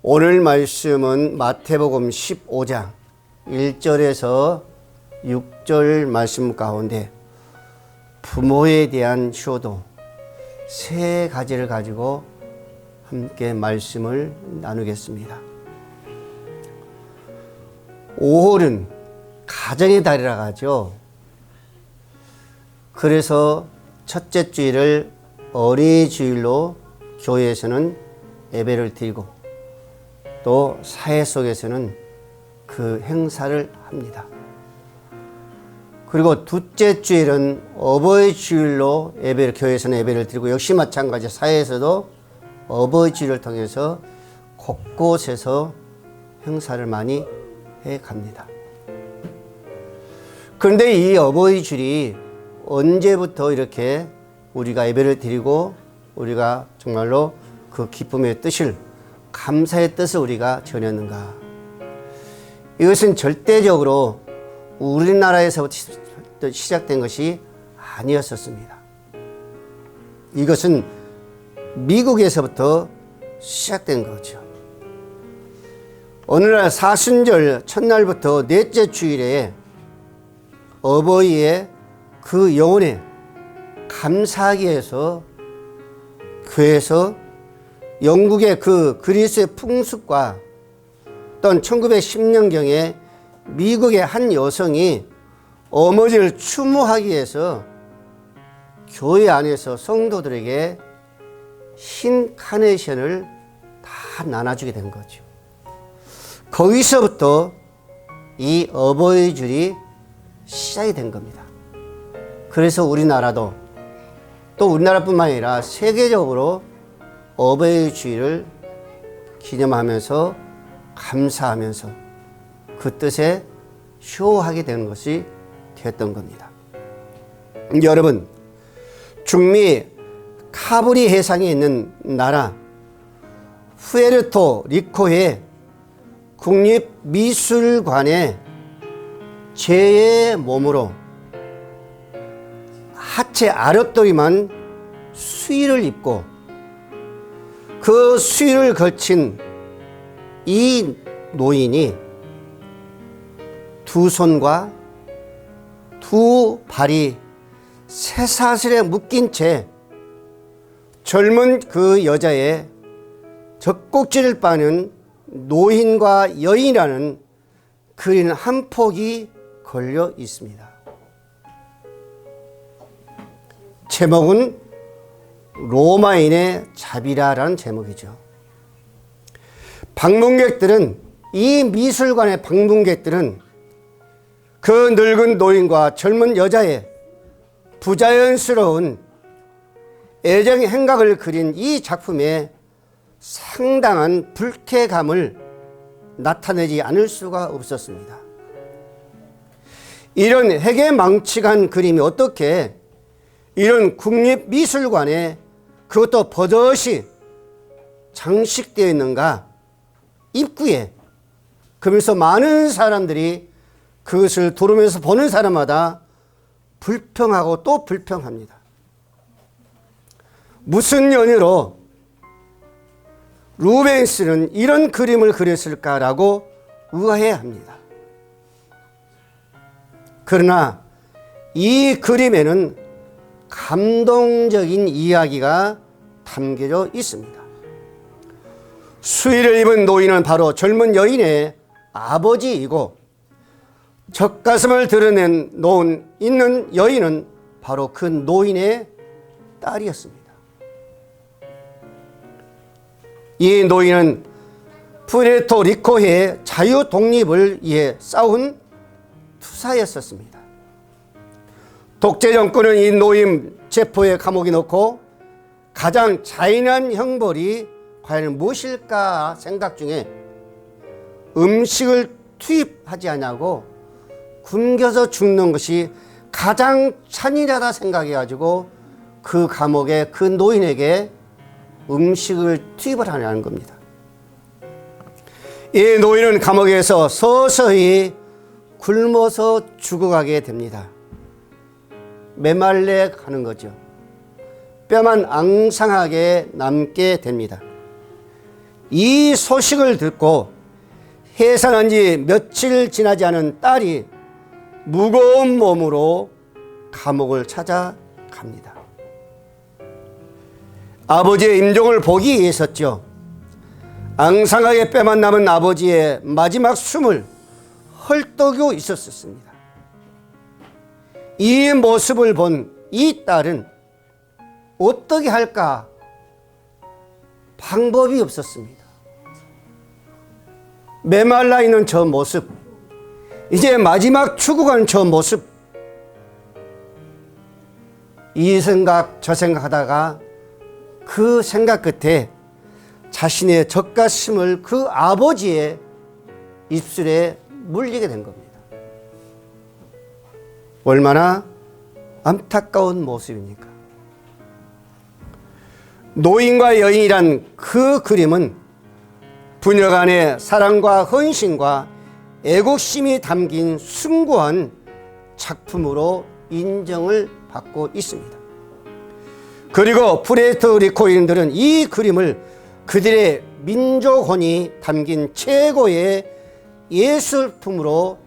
오늘 말씀은 마태복음 15장 1절에서 6절 말씀 가운데 부모에 대한 효도 세 가지를 가지고 함께 말씀을 나누겠습니다. 5월은 가정의 달이라 하죠. 그래서 첫째 주일을 어린이 주일로 교회에서는 예배를 드리고 또 사회 속에서는 그 행사를 합니다. 그리고 둘째 주일은 어버이 주일로 교회에서는 예배를 드리고 역시 마찬가지 사회에서도 어버이 주일을 통해서 곳곳에서 행사를 많이 해 갑니다. 그런데 이 어버이 주일이 언제부터 이렇게 우리가 예배를 드리고 우리가 정말로 그 기쁨의 뜻을 감사의 뜻을 우리가 전했는가? 이것은 절대적으로 우리나라에서부터 시작된 것이 아니었었습니다. 이것은 미국에서부터 시작된 거죠. 어느 날 사순절 첫날부터 넷째 주일에 어버이의 그 영혼에 감사하기 위해서 교회에서 영국의 그 그리스의 풍습과 또는 1910년경에 미국의 한 여성이 어머니를 추모하기 위해서 교회 안에서 성도들에게 흰 카네이션을 다 나눠주게 된 거죠. 거기서부터 이 어버이 주일이 시작이 된 겁니다. 그래서 우리나라도 또 우리나라뿐만 아니라 세계적으로 어버이 주일을 기념하면서 감사하면서 그 뜻에 효하게 되는 것이 되었던 겁니다. 여러분, 중미 카브리 해상에 있는 나라 푸에르토 리코의 국립미술관에 제의 몸으로 하체 아랫도리만 수의를 입고 그 수의를 걸친 이 노인이 두 손과 두 발이 쇠사슬에 묶인 채 젊은 그 여자의 젖꼭지를 빠는 노인과 여인이라는 그림 한 폭이 걸려 있습니다. 제목은 로마인의 자비라라는 제목이죠. 방문객들은 이 미술관의 방문객들은 그 늙은 노인과 젊은 여자의 부자연스러운 애정 행각을 그린 이 작품에 상당한 불쾌감을 나타내지 않을 수가 없었습니다. 이런 해괴망측한 그림이 어떻게 이런 국립미술관에 그것도 버젓이 장식되어 있는가? 입구에. 그러면서 많은 사람들이 그것을 돌으면서 보는 사람마다 불평하고 또 불평합니다. 무슨 연유로 루벤스는 이런 그림을 그렸을까라고 의아해합니다. 그러나 이 그림에는 감동적인 이야기가 담겨져 있습니다. 수의를 입은 노인은 바로 젊은 여인의 아버지이고 젖가슴을 드러낸 있는 여인은 바로 그 노인의 딸이었습니다. 이 노인은 푸에르토 리코의 자유 독립을 위해 싸운 투사였었습니다. 독재 정권은 이 노인 체포에 감옥에 넣고 가장 잔인한 형벌이 과연 무엇일까 생각 중에 음식을 투입하지 않냐고 굶겨서 죽는 것이 가장 잔인하다 생각해가지고 그 감옥에 그 노인에게 음식을 투입을 하냐는 겁니다. 이 노인은 감옥에서 서서히 굶어서 죽어가게 됩니다. 메말래 가는 거죠. 뼈만 앙상하게 남게 됩니다. 이 소식을 듣고 해산한 지 며칠 지나지 않은 딸이 무거운 몸으로 감옥을 찾아갑니다. 아버지의 임종을 보기 위해서죠. 앙상하게 뼈만 남은 아버지의 마지막 숨을 헐떡이고 있었습니다. 이 모습을 본 이 딸은 어떻게 할까 방법이 없었습니다. 메말라 있는 저 모습, 이제 마지막 죽어가는 저 모습, 이 생각 저 생각하다가 그 생각 끝에 자신의 젖가슴을 그 아버지의 입술에 물리게 된 겁니다. 얼마나 안타까운 모습입니까? 노인과 여인이란 그 그림은 부녀 간의 사랑과 헌신과 애국심이 담긴 숭고한 작품으로 인정을 받고 있습니다. 그리고 푸에르토리코인들은 이 그림을 그들의 민족혼이 담긴 최고의 예술품으로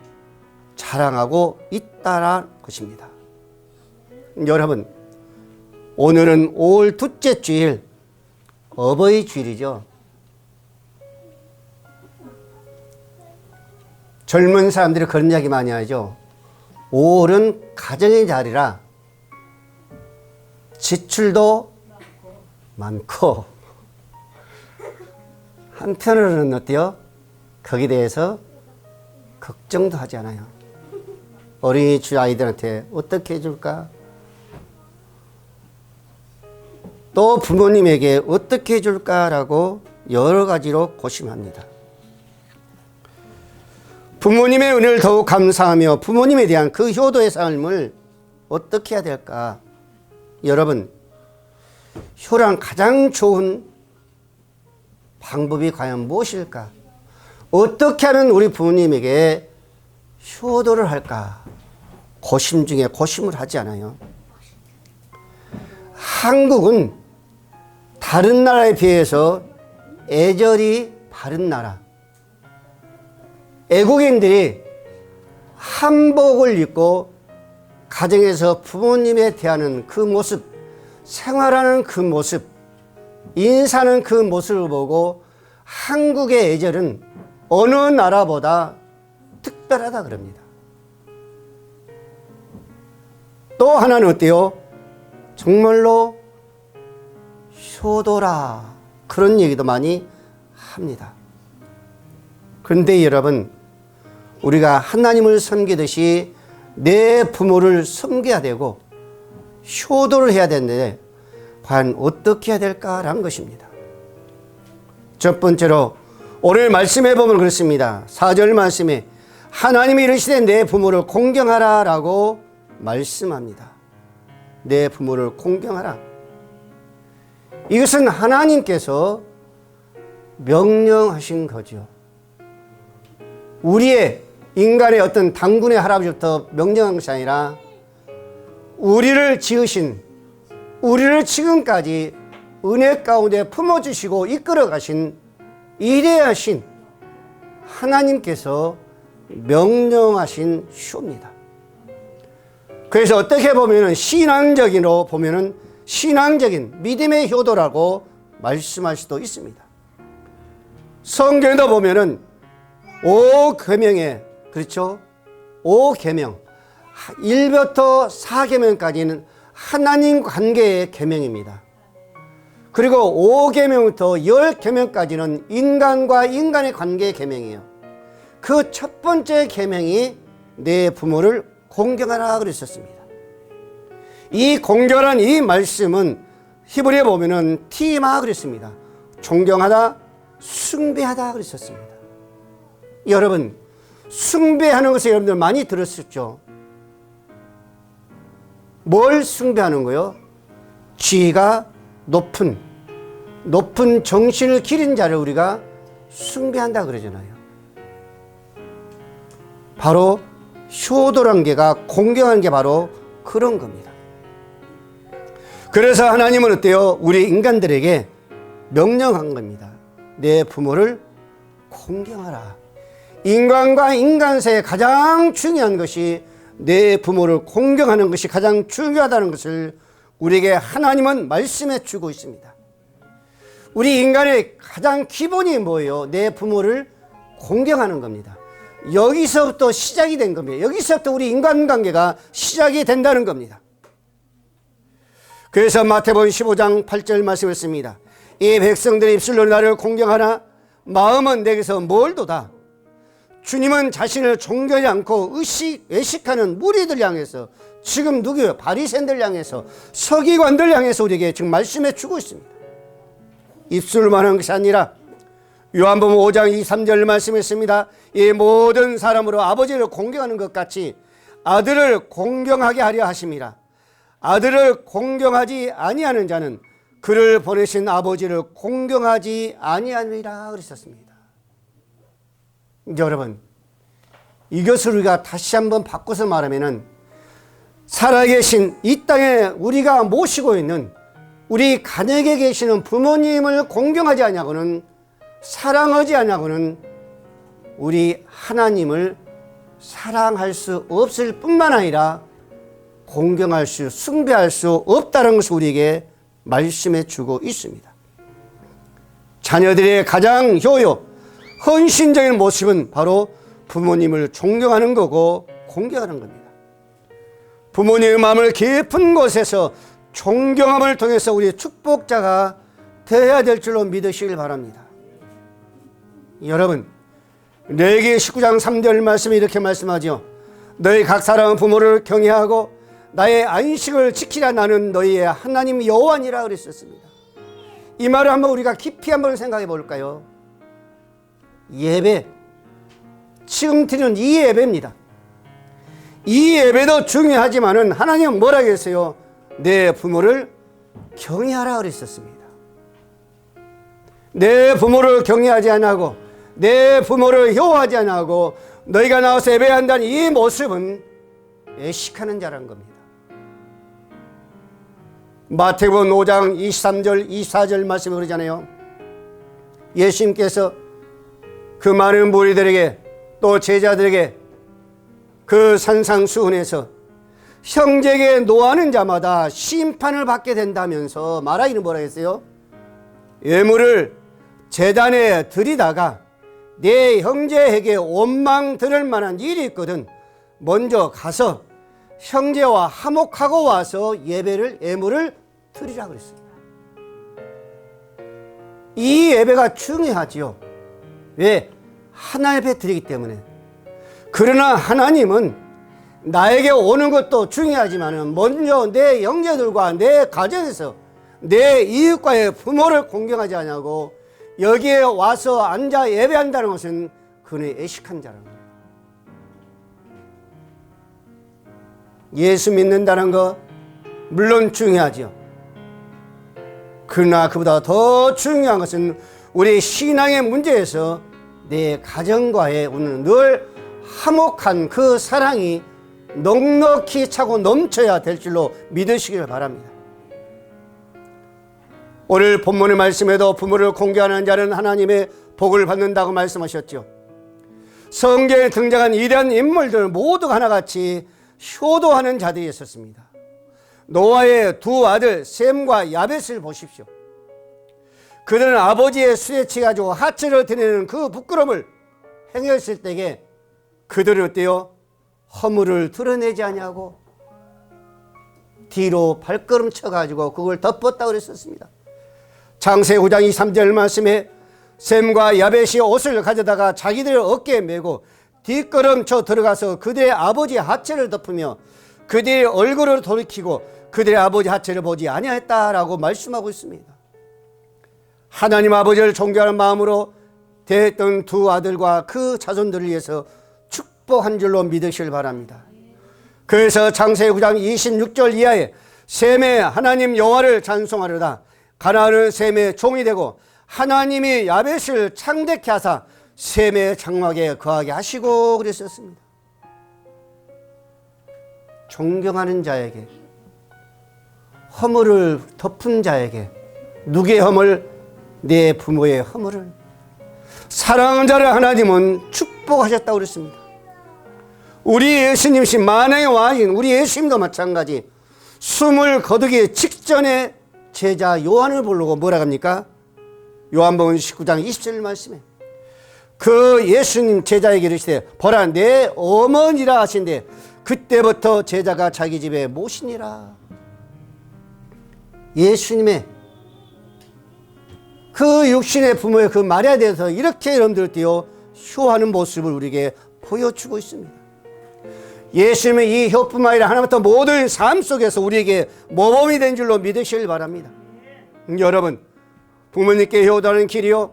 자랑하고 있다는 것입니다. 여러분, 오늘은 5월 둘째 주일 어버이 주일이죠. 젊은 사람들이 그런 이야기 많이 하죠. 5월은 가정의 달이라 지출도 많고 한편으로는 어때요? 거기에 대해서 걱정도 하지 않아요. 어린이집 아이들한테 어떻게 해줄까? 또 부모님에게 어떻게 해줄까라고 여러 가지로 고심합니다. 부모님의 은혜를 더욱 감사하며 부모님에 대한 그 효도의 삶을 어떻게 해야 될까? 여러분, 효랑 가장 좋은 방법이 과연 무엇일까? 어떻게 하면 우리 부모님에게 효도를 할까? 고심 중에 고심을 하지 않아요. 한국은 다른 나라에 비해서 애절이 바른 나라. 애국인들이 한복을 입고 가정에서 부모님에 대하는 그 모습, 생활하는 그 모습, 인사하는 그 모습을 보고 한국의 애절은 어느 나라보다 특별하다 그럽니다. 또 하나는 어때요? 정말로 효도라, 그런 얘기도 많이 합니다. 그런데 여러분, 우리가 하나님을 섬기듯이 내 부모를 섬겨야 되고 효도를 해야 되는데 과연 어떻게 해야 될까라는 것입니다. 첫 번째로 오늘 말씀해 보면 그렇습니다. 4절 말씀에 하나님이 이르시되 내 부모를 공경하라 라고 말씀합니다. 내 부모를 공경하라. 이것은 하나님께서 명령하신 거죠. 우리의 인간의 어떤 당군의 할아버지부터 명령한 것이 아니라 우리를 지으신, 우리를 지금까지 은혜 가운데 품어주시고 이끌어 가신 이래하신 하나님께서 명령하신 효입니다. 그래서 어떻게 보면은 신앙적으로 보면은 신앙적인 믿음의 효도라고 말씀할 수도 있습니다. 성경에도 보면은 5계명에, 그렇죠? 5계명 1부터 4계명까지는 하나님 관계의 계명입니다. 그리고 5계명부터 10계명까지는 인간과 인간의 관계의 계명이에요. 그 첫 번째 계명이 내 부모를 공경하라 그랬었습니다. 이 공경하라는 이 말씀은 히브리에 보면은 티마 그랬습니다. 존경하다, 숭배하다 그랬었습니다. 여러분, 숭배하는 것을 여러분들 많이 들었었죠. 뭘 숭배하는 거요? 지위가 높은 정신을 기린 자를 우리가 숭배한다 그러잖아요. 바로 효도란 게가 공경하는 게 바로 그런 겁니다. 그래서 하나님은 어때요? 우리 인간들에게 명령한 겁니다. 내 부모를 공경하라. 인간과 인간 사이에 가장 중요한 것이 내 부모를 공경하는 것이 가장 중요하다는 것을 우리에게 하나님은 말씀해 주고 있습니다. 우리 인간의 가장 기본이 뭐예요? 내 부모를 공경하는 겁니다. 여기서부터 시작이 된 겁니다. 여기서부터 우리 인간관계가 시작이 된다는 겁니다. 그래서 마태복음 15장 8절 말씀했습니다. 이 백성들이 입술로 나를 공경하나 마음은 내게서 멀도다. 주님은 자신을 존경하지 않고 외식하는 무리들 향해서, 지금 누구요? 바리새인들 향해서, 서기관들 향해서 우리에게 지금 말씀해 주고 있습니다. 입술만 한 것이 아니라 요한복음 5장 23절 말씀했습니다. 이 모든 사람으로 아버지를 공경하는 것 같이 아들을 공경하게 하려 하심이라. 아들을 공경하지 아니하는 자는 그를 보내신 아버지를 공경하지 아니하리라 그랬었습니다. 여러분, 이것을 우리가 다시 한번 바꿔서 말하면은 살아계신 이 땅에 우리가 모시고 있는 우리 가정에 계시는 부모님을 공경하지 아니하고는, 사랑하지 아니하고는 우리 하나님을 사랑할 수 없을 뿐만 아니라 공경할 수, 숭배할 수 없다는 것을 우리에게 말씀해 주고 있습니다. 자녀들의 가장 효요, 헌신적인 모습은 바로 부모님을 존경하는 거고 공경하는 겁니다. 부모님의 마음을 깊은 곳에서 존경함을 통해서 우리 축복자가 되어야 될 줄로 믿으시길 바랍니다. 여러분, 레위기 19장 3절 말씀이 이렇게 말씀하죠. 너희 각 사람은 부모를 경외하고 나의 안식을 지키라. 나는 너희의 하나님 여호와니라 그랬었습니다. 이 말을 한번 우리가 깊이 한번 생각해 볼까요? 예배, 지금 드리는 이 예배입니다. 이 예배도 중요하지만은 하나님은 뭐라고 했어요? 내 부모를 경외하라 그랬었습니다. 내 부모를 경외하지 않고 내 부모를 효하지 않고 너희가 나와서 예배한다는 이 모습은 애식하는 자라는 겁니다. 마태복음 5장 23절 24절 말씀이 그러잖아요. 예수님께서 그 많은 무리들에게 또 제자들에게 그 산상수훈에서 형제에게 노하는 자마다 심판을 받게 된다면서 말하기는 뭐라 했어요? 예물을 제단에 드리다가 내 형제에게 원망 들을 만한 일이 있거든 먼저 가서 형제와 화목하고 와서 예물을 드리라 그랬습니다. 이 예배가 중요하지요. 왜? 하나님 앞에 드리기 때문에. 그러나 하나님은 나에게 오는 것도 중요하지만 먼저 내 형제들과 내 가정에서 내 이웃과의 부모를 공경하지 않냐고 여기에 와서 앉아 예배한다는 것은 그는 애식한 자라는 거예요. 예수 믿는다는 것 물론 중요하죠. 그러나 그보다 더 중요한 것은 우리 신앙의 문제에서 내 가정과의 오늘 늘 화목한 그 사랑이 넉넉히 차고 넘쳐야 될 줄로 믿으시길 바랍니다. 오늘 본문의 말씀에도 부모를 공경하는 자는 하나님의 복을 받는다고 말씀하셨죠. 성경에 등장한 이러한 인물들 모두가 하나같이 효도하는 자들이 있었습니다. 노아의 두 아들 셈과 야벳을 보십시오. 그들은 아버지의 수에 치가지고 하체를 드리는 그 부끄러움을 행했을 때에 그들은 어때요? 허물을 드러내지 아니하고 뒤로 발걸음 쳐가지고 그걸 덮었다고 그랬었습니다. 창세기 9장 23절 말씀에 셈과 야벳이 옷을 가져다가 자기들의 어깨에 메고 뒷걸음쳐 들어가서 그들의 아버지 하체를 덮으며 그들의 얼굴을 돌이키고 그들의 아버지 하체를 보지 아니하였다라고 말씀하고 있습니다. 하나님 아버지를 존경하는 마음으로 대했던 두 아들과 그 자손들을 위해서 축복한 줄로 믿으시길 바랍니다. 그래서 창세기 9장 26절 이하에 셈의 하나님 여호와를 찬송하려다 가나안은 셈의 종이 되고 하나님이 야벳을 창대케 하사 셈의 장막에 거하게 하시고 그랬었습니다. 존경하는 자에게, 허물을 덮은 자에게, 누구의 허물? 내 부모의 허물을 사랑하는 자를 하나님은 축복하셨다고 그랬습니다. 우리 예수님이신 만왕의 왕인 우리 예수님도 마찬가지 숨을 거두기 직전에 제자 요한을 부르고 뭐라 합니까? 요한복음 19장 20절 말씀에 그 예수님 제자에게 이르시되 보라 내 어머니라 하신대 그때부터 제자가 자기 집에 모시니라. 예수님의 그 육신의 부모의 그 마리아에 대해서 이렇게 여러분들 띄어 효하는 모습을 우리에게 보여주고 있습니다. 예수님의 이 효뿐만 아니라 하나부터 모든 삶 속에서 우리에게 모범이 된 줄로 믿으시길 바랍니다. 여러분, 부모님께 효도하는 길이요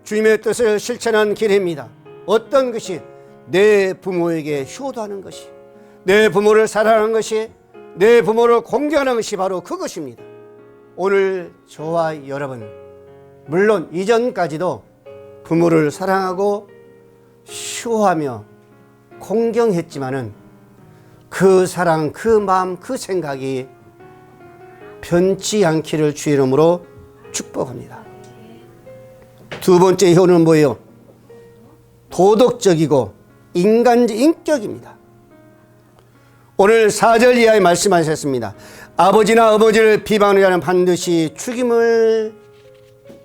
주님의 뜻을 실천하는 길입니다. 어떤 것이? 내 부모에게 효도하는 것이, 내 부모를 사랑하는 것이, 내 부모를 공경하는 것이 바로 그것입니다. 오늘 저와 여러분, 물론 이전까지도 부모를 사랑하고 효하며 공경했지만은 그 사랑, 그 마음, 그 생각이 변치 않기를 주의 이름으로 축복합니다. 두 번째 효는 뭐예요? 도덕적이고 인격입니다. 오늘 4절 이하에 말씀하셨습니다. 아버지나 어머니를 비방하는 자는 반드시 죽임을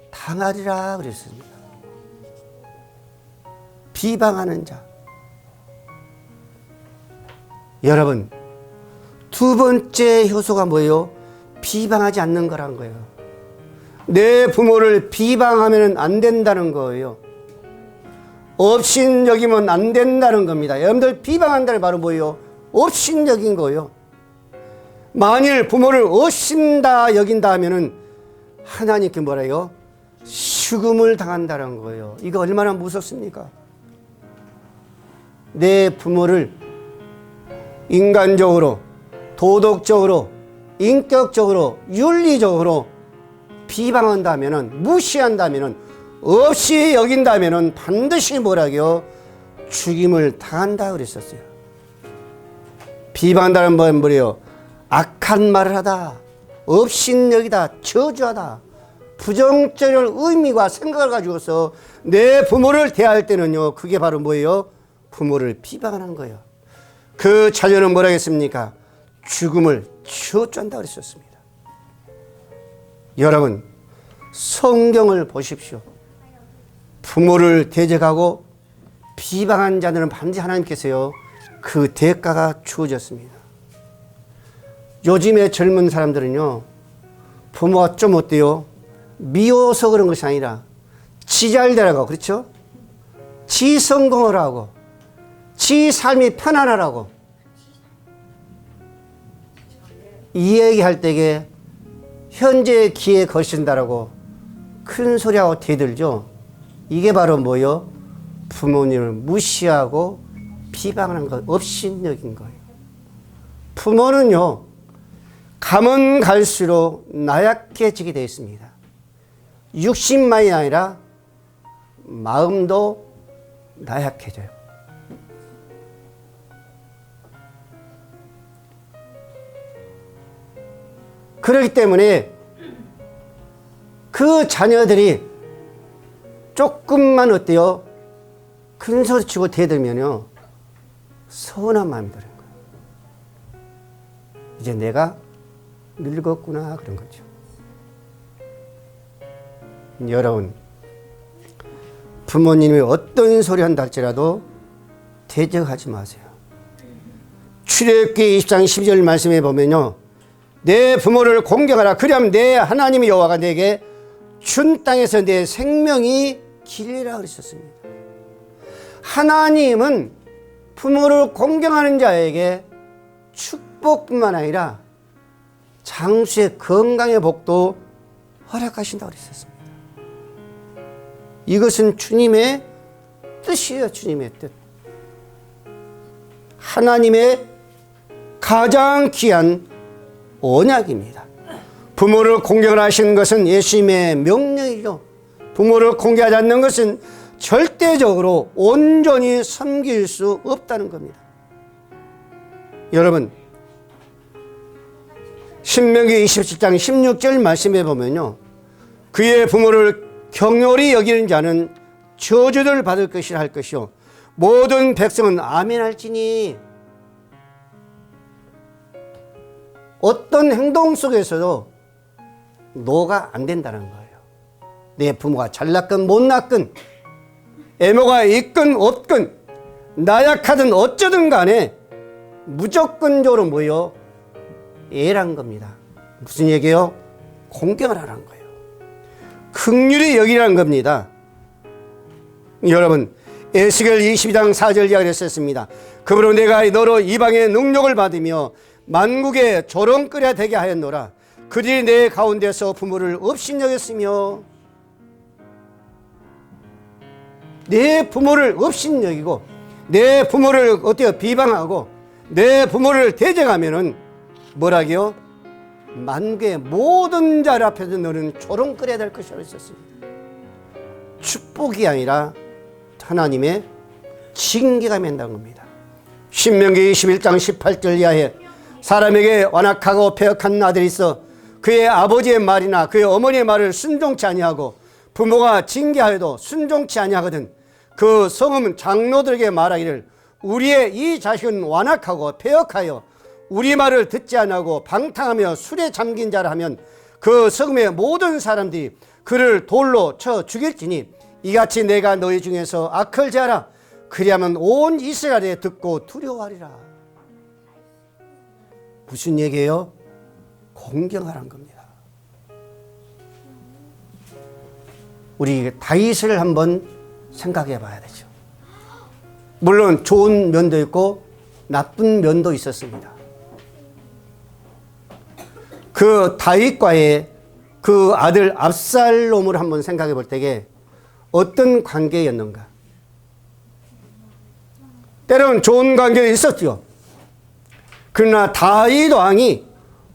당하리라 그랬습니다. 비방하는 자. 여러분, 두 번째 효소가 뭐예요? 비방하지 않는 거란 거예요. 내 부모를 비방하면 안 된다는 거예요. 업신여기면 안 된다는 겁니다. 여러분들 비방한다는 바로 뭐예요? 업신여긴 거예요. 만일 부모를 업신다 여긴다 하면은 하나님께 뭐라 해요? 죽음을 당한다는 거예요. 이거 얼마나 무섭습니까? 내 부모를 인간적으로, 도덕적으로, 인격적으로, 윤리적으로 비방한다면은, 무시한다면은, 없이 여긴다면은 반드시 뭐라고요? 죽임을 당한다 그랬었어요. 비방한다는 건 뭐래요? 악한 말을 하다, 업신여기다, 저주하다, 부정적인 의미와 생각을 가지고서 내 부모를 대할 때는요, 그게 바로 뭐예요? 부모를 비방하는 거예요. 그 자녀는 뭐라 했습니까? 죽음을 저주한다 그랬었습니다. 여러분, 성경을 보십시오. 부모를 대적하고 비방한 자들은 반드시 하나님께서요, 그 대가가 주어졌습니다. 요즘의 젊은 사람들은요, 부모가 좀 어때요? 미워서 그런 것이 아니라 지 잘되라고, 그렇죠? 지 성공을 하고 지 삶이 편안하라고 이 얘기할 때에 현재의 기에 거신다라고 큰 소리하고 대들죠. 이게 바로 뭐요? 부모님을 무시하고 비방하는 것, 업신여긴 거예요. 부모는요, 가면 갈수록 나약해지게 되어 있습니다. 육신만이 아니라 마음도 나약해져요. 그렇기 때문에 그 자녀들이 조금만 어때요? 큰 소리 치고 대들면요, 서운한 마음이 드는 거예요. 이제 내가 늙었구나, 그런 거죠. 여러분, 부모님이 어떤 소리 한다 할지라도 대적하지 마세요. 출애굽기 20장 12절 말씀에 보면요, 내 부모를 공경하라. 그리하면 내 하나님 여호와가 내게 준 땅에서 내 생명이 길리라 그랬었습니다. 하나님은 부모를 공경하는 자에게 축복뿐만 아니라 장수의 건강의 복도 허락하신다고 그랬었습니다. 이것은 주님의 뜻이에요. 주님의 뜻. 하나님의 가장 귀한 언약입니다. 부모를 공경을 하시는 것은 예수님의 명령이죠. 부모를 공경하지 않는 것은 절대적으로 온전히 섬길 수 없다는 겁니다. 여러분, 신명기 27장 16절 말씀에 보면요, 그의 부모를 경홀히 여기는 자는 저주를 받을 것이라 할 것이요 모든 백성은 아멘할지니. 어떤 행동 속에서도 노가 안 된다는 거예요. 내 부모가 잘났건 못났건 애모가 있건 없건 나약하든 어쩌든 간에 무조건적으로 뭐요? 예란 겁니다. 무슨 얘기예요? 공경을 하라는 거예요. 긍휼히 여기라는 겁니다. 여러분 에스겔 22장 4절 이야기를 했습니다. 그러므로 내가 너로 이방의 능력을 받으며 만국에 조롱거리가 되게 하였노라. 그들이 내 가운데서 부모를 업신여겼으며. 내 부모를 업신여기고 내 부모를 어때요? 비방하고 내 부모를 대적하면은 뭐라고요? 만국의 모든 자들 앞에서 너는 조롱거려야 될 것이라고 했었습니다. 축복이 아니라 하나님의 징계가 맹다는 겁니다. 신명기 21장 18절 이하에 사람에게 완악하고 패역한 아들이 있어 그의 아버지의 말이나 그의 어머니의 말을 순종치 아니하고 부모가 징계하여도 순종치 아니하거든 그 성은 장로들에게 말하기를 우리의 이 자식은 완악하고 패역하여 우리 말을 듣지 아니하고 방탕하며 술에 잠긴 자라 하면 그 성읍의 모든 사람들이 그를 돌로 쳐 죽일지니 이같이 내가 너희 중에서 악을 제하라. 그리하면 온 이스라엘에 듣고 두려워하리라. 무슨 얘기예요? 공경하라는 겁니다. 우리 다윗을 한번 생각해 봐야 되죠. 물론 좋은 면도 있고 나쁜 면도 있었습니다. 그 다윗과의 그 아들 압살롬을 한번 생각해 볼 때에 어떤 관계였는가? 때로는 좋은 관계도 있었죠. 그러나 다윗 왕이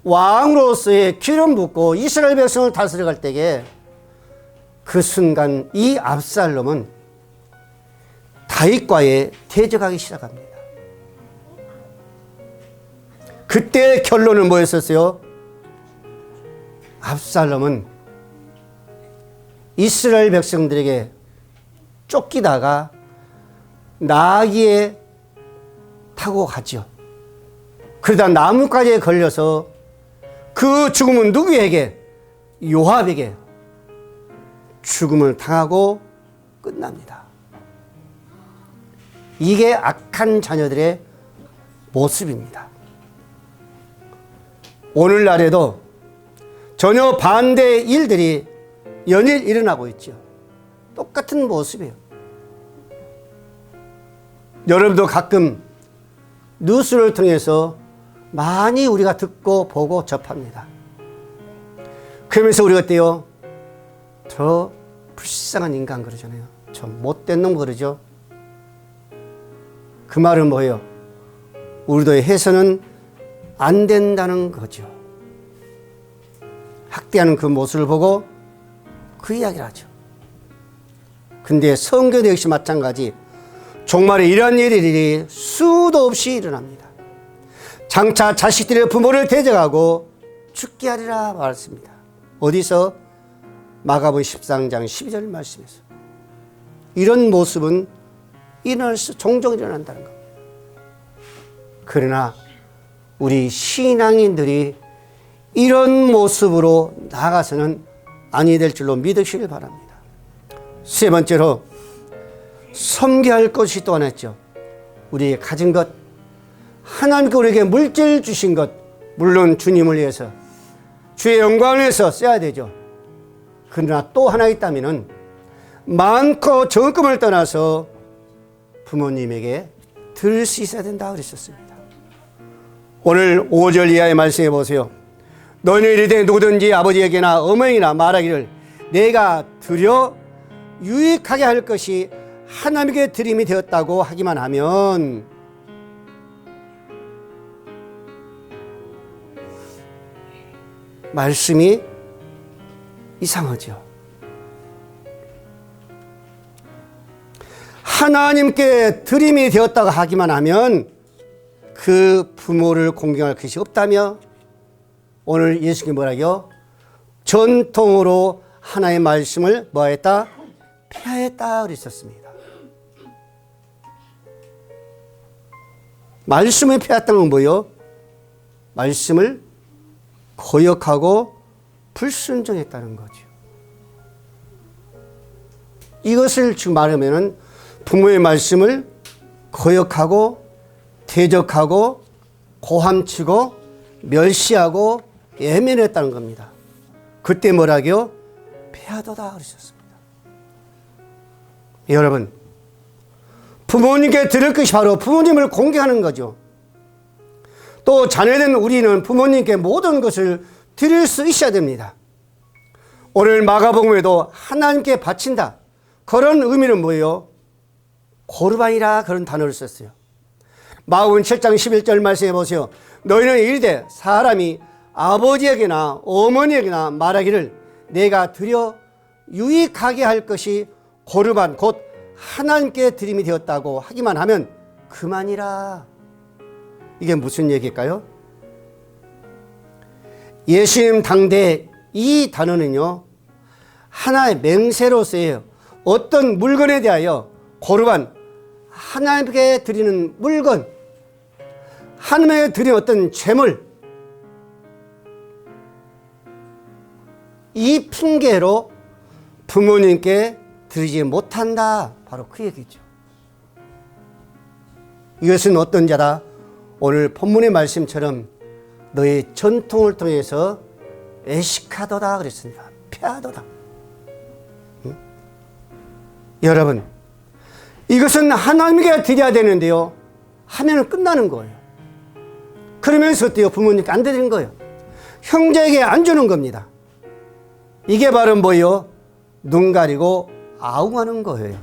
왕으로서의 기름 붓고 이스라엘 백성을 다스려갈 때에 그 순간 이 압살롬은 다윗과의 대적하기 시작합니다. 그때의 결론은 뭐였었어요? 압살롬은 이스라엘 백성들에게 쫓기다가 나귀에 타고 갔죠. 그러다 나뭇가지에 걸려서 그 죽음은 누구에게? 요압에게 죽음을 당하고 끝납니다. 이게 악한 자녀들의 모습입니다. 오늘날에도 전혀 반대의 일들이 연일 일어나고 있죠. 똑같은 모습이에요. 여러분도 가끔 뉴스를 통해서 많이 우리가 듣고 보고 접합니다. 그러면서 우리가 어때요? 저 불쌍한 인간 그러잖아요. 저 못된 놈 그러죠. 그 말은 뭐예요? 우리도 해서는 안 된다는 거죠. 학대하는 그 모습을 보고 그 이야기를 하죠. 근데 성경도 역시 마찬가지. 종말에 이런 일이 수도 없이 일어납니다. 장차 자식들의 부모를 대적하고 죽게 하리라 말했습니다. 어디서? 마가복음 13장 12절 말씀에서. 이런 모습은 종종 일어난다는 겁니다. 그러나 우리 신앙인들이 이런 모습으로 나아가서는 아니 될 줄로 믿으시길 바랍니다. 세 번째로 섬겨할 것이 또 하나 있죠. 우리의 가진 것, 하나님께 우리에게 물질 주신 것, 물론 주님을 위해서 주의 영광을 위해서 써야 되죠. 그러나 또 하나 있다면 많고 적금을 떠나서 부모님에게 드릴 수 있어야 된다 그랬었습니다. 오늘 5절 이하의 말씀해 보세요. 너희는 이르되 누구든지 아버지에게나 어머니나 말하기를 내가 드려 유익하게 할 것이 하나님께 드림이 되었다고 하기만 하면 말씀이 이상하죠. 하나님께 드림이 되었다고 하기만 하면 그 부모를 공경할 것이 없다며 오늘 예수님이 뭐라고요? 전통으로 하나의 말씀을 뭐했다? 폐하였다. 순종했다 그랬었습니다. 말씀을 폐했다는 건 뭐예요? 말씀을 거역하고 불순종했다는 거죠. 이것을 지금 말하면은 부모의 말씀을 거역하고 대적하고 고함치고 멸시하고 예면했다는 겁니다. 그때 뭐라고요? 패하도다 그러셨습니다. 여러분, 부모님께 드릴 것이 바로 부모님을 공경하는 거죠. 또 자녀된 우리는 부모님께 모든 것을 드릴 수 있어야 됩니다. 오늘 마가복음에도 하나님께 바친다. 그런 의미는 뭐예요? 고르반이라 그런 단어를 썼어요. 마가복음 7장 11절 말씀해 보세요. 너희는 이르되 사람이 아버지에게나 어머니에게나 말하기를 내가 드려 유익하게 할 것이 고르반 곧 하나님께 드림이 되었다고 하기만 하면 그만이라. 이게 무슨 얘기일까요? 예수님 당대 이 단어는요, 하나의 맹세로 쓰여요. 어떤 물건에 대하여 고르반, 하나님께 드리는 물건, 하나님께 드리는 어떤 재물, 이 핑계로 부모님께 드리지 못한다. 바로 그 얘기죠. 이것은 어떤 자다? 오늘 본문의 말씀처럼 너의 전통을 통해서 애식하도다 그랬습니다. 패하도다. 응? 여러분, 이것은 하나님께 드려야 되는데요, 하면은 끝나는 거예요. 그러면서 어때요? 부모님께 안 드리는 거예요. 형제에게 안 주는 겁니다. 이게 바로 뭐예요? 눈 가리고 아웅하는 거예요.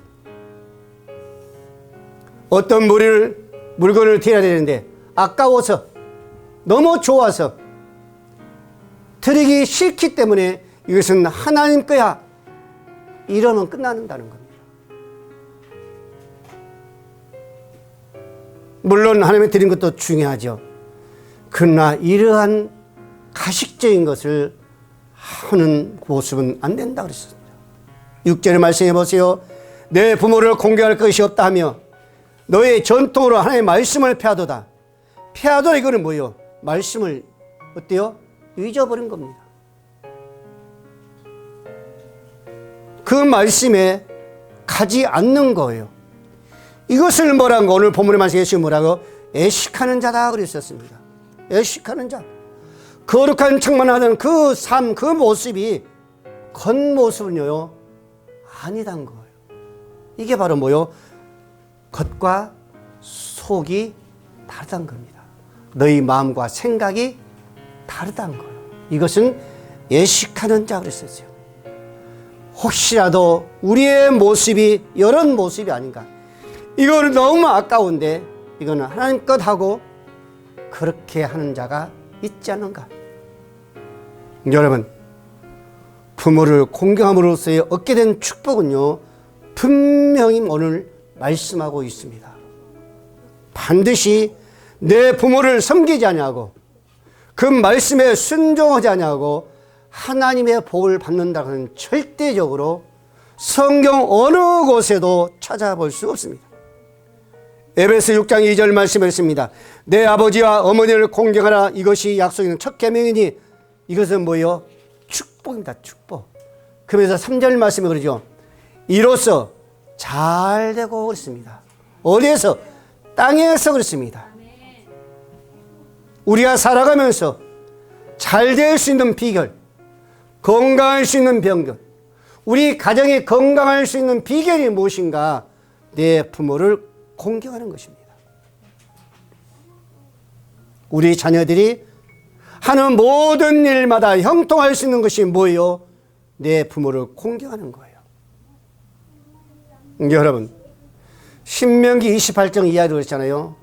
어떤 물건을 드려야 되는데 아까워서, 너무 좋아서, 드리기 싫기 때문에 이것은 하나님 거야, 이러면 끝난다는 겁니다. 물론 하나님이 드린 것도 중요하죠. 그러나 이러한 가식적인 것을 하는 모습은 안 된다 그랬습니다. 6절에 말씀해 보세요. 내 부모를 공경할 것이 없다 하며 너의 전통으로 하나님의 말씀을 폐하도다. 폐하도다 이거는 뭐예요? 말씀을 어때요? 잊어버린 겁니다. 그 말씀에 가지 않는 거예요. 이것을 뭐라고 오늘 본문의 말씀 예수님 뭐라고? 애식하는 자다 그랬었습니다. 애식하는 자. 거룩한 척만 하는 그 삶, 그 모습이 겉모습은요 아니단 거예요. 이게 바로 뭐요? 겉과 속이 다르단 겁니다. 너희 마음과 생각이 다르단 거예요. 이것은 예식하는 자 그랬었어요. 혹시라도 우리의 모습이 이런 모습이 아닌가. 이거는 너무 아까운데 이거는 하나님 것하고 그렇게 하는 자가 있지 않은가. 여러분, 부모를 공경함으로써 얻게 된 축복은요 분명히 오늘 말씀하고 있습니다. 반드시 내 부모를 섬기지 않냐고, 그 말씀에 순종하지 않냐고 하나님의 복을 받는다는 절대적으로 성경 어느 곳에도 찾아볼 수 없습니다. 에베소 6장 2절 말씀했습니다. 내 아버지와 어머니를 공경하라. 이것이 약속있는 첫 계명이니 이것은 뭐예요? 축복입니다. 축복. 그러면서 3절 말씀에 그러죠. 이로써 잘 되고 그렇습니다. 어디에서? 땅에서 그렇습니다. 우리가 살아가면서 잘 될 수 있는 비결, 건강할 수 있는 비결, 우리 가정이 건강할 수 있는 비결이 무엇인가? 내 부모를 공경하는 것입니다. 우리 자녀들이 하는 모든 일마다 형통할 수 있는 것이 뭐예요? 내 부모를 공경하는 거예요. 여러분, 신명기 28장 이하로 그랬잖아요.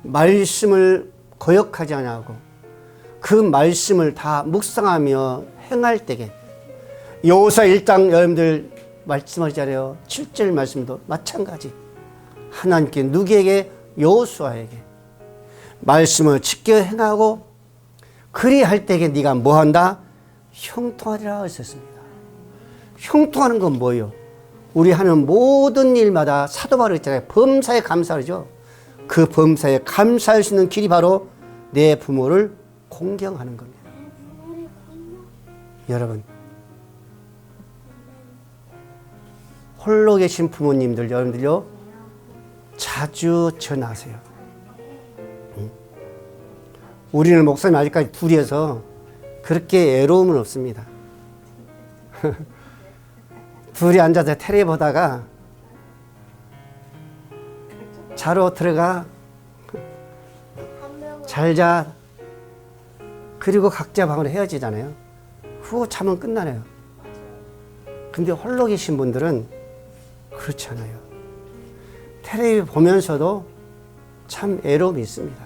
말씀을 거역하지 않냐고, 그 말씀을 다 묵상하며 행할 때에, 여호수아 1장 여러분들 말씀하잖아요. 7절 말씀도 마찬가지. 하나님께 누구에게? 여호수아에게 말씀을 지켜 행하고 그리할 때에 네가 뭐한다? 형통하리라 했었습니다. 형통하는 건 뭐예요? 우리 하는 모든 일마다 사도 바로 있잖아요. 범사에 감사하죠. 그 범사에 감사할 수 있는 길이 바로 내 부모를 공경하는 겁니다. 여러분, 홀로 계신 부모님들, 여러분들요, 자주 전화하세요. 우리는 목사님 아직까지 둘이어서 그렇게 애로움은 없습니다. 둘이 앉아서 텔레비 보다가 자러 들어가, 잘자, 그리고 각자 방으로 헤어지잖아요. 후 잠은 끝나네요. 근데 홀로 계신 분들은 그렇지 않아요. 텔레비 보면서도 참 애로움이 있습니다.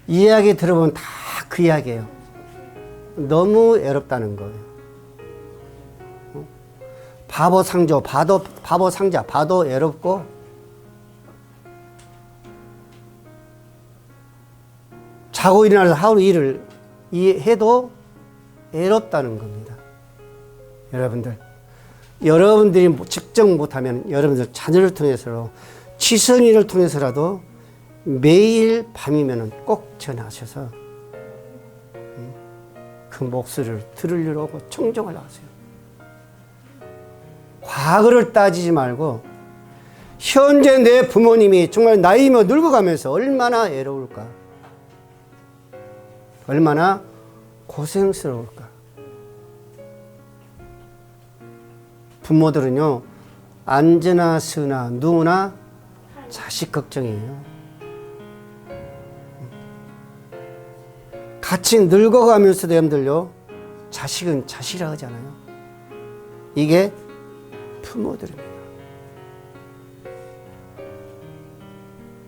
이야기 들어보면 다 그 이야기예요. 너무 애롭다는 거예요. 바보 상조, 바보 상자, 봐도 애롭고, 자고 일어나서 하루 일을 해도 애롭다는 겁니다. 여러분들이 직접 못하면 여러분들 자녀를 통해서, 지성이를 통해서라도 매일 밤이면 꼭 전화하셔서 그 목소리를 들으려고 청정을 하세요. 과거를 따지지 말고 현재 내 부모님이 정말 나이며 늙어가면서 얼마나 애로울까, 얼마나 고생스러울까. 부모들은요, 앉으나 서나 누우나 자식 걱정이에요. 같이 늙어가면서도 여러분들요, 자식은 자식이라 하잖아요. 이게 부모들입니다.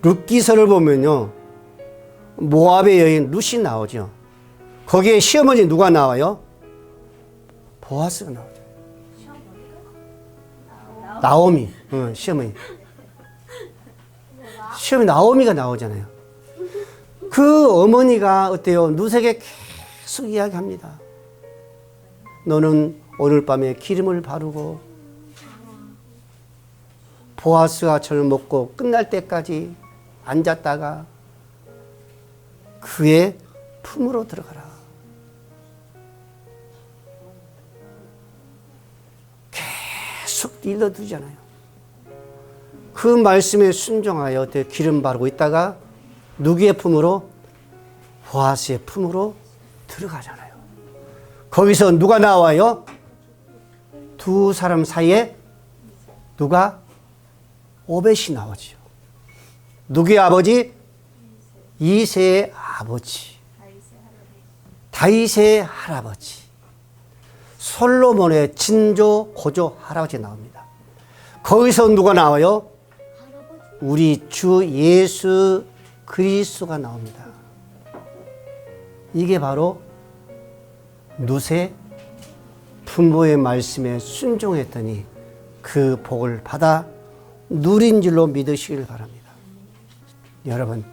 룻기서를 보면요, 모압의 여인 룻이 나오죠. 거기에 시어머니 누가 나와요? 보아스가 나오죠. 나오미, 시어머니. 시어머니 나오미가 나오잖아요. 그 어머니가 어때요? 룻에게 계속 이야기합니다. 너는 오늘 밤에 기름을 바르고 보아스가 저를 먹고 끝날 때까지 앉았다가 그의 품으로 들어가라. 계속 일러두잖아요. 그 말씀에 순종하여 어때 기름 바르고 있다가 누구의 품으로? 보아스의 품으로 들어가잖아요. 거기서 누가 나와요? 두 사람 사이에 누가? 오벳이 나오죠. 누구의 아버지? 이새의 아버지. 다윗의 할아버지. 솔로몬의 진조 고조 할아버지 나옵니다. 거기서 누가 나와요? 우리 주 예수 그리스도가 나옵니다. 이게 바로 룻의 부모의 말씀에 순종했더니 그 복을 받아 누린 줄로 믿으시길 바랍니다. 여러분,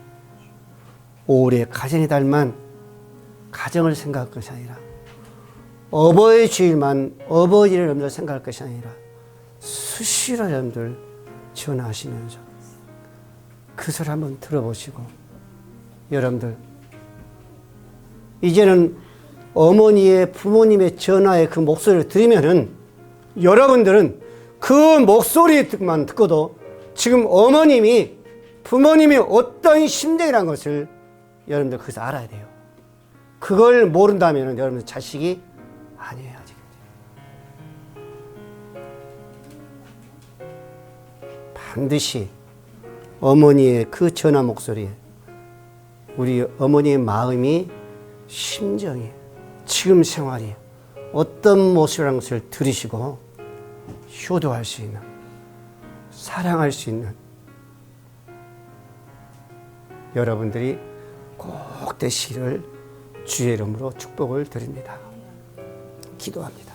올해 가정의 달만 가정을 생각할 것이 아니라 어버이 주일만 어버이를 여러분들 생각할 것이 아니라 수시로 여러분들 전화하시면서 그 소리 한번 들어보시고, 여러분들 이제는 어머니의 부모님의 전화의 그 목소리를 들으면은 여러분들은 그 목소리만 듣고도 지금 어머님이 부모님이 어떤 심정이라는 것을 여러분들 거기서 알아야 돼요. 그걸 모른다면 여러분들 자식이 아니에요. 아직. 반드시 어머니의 그 전화 목소리, 우리 어머니의 마음이, 심정이, 지금 생활이 어떤 모습이라는 것을 들으시고 효도할 수 있는, 사랑할 수 있는 여러분들이 꼭 되시기를 주의 이름으로 축복을 드립니다. 기도합니다.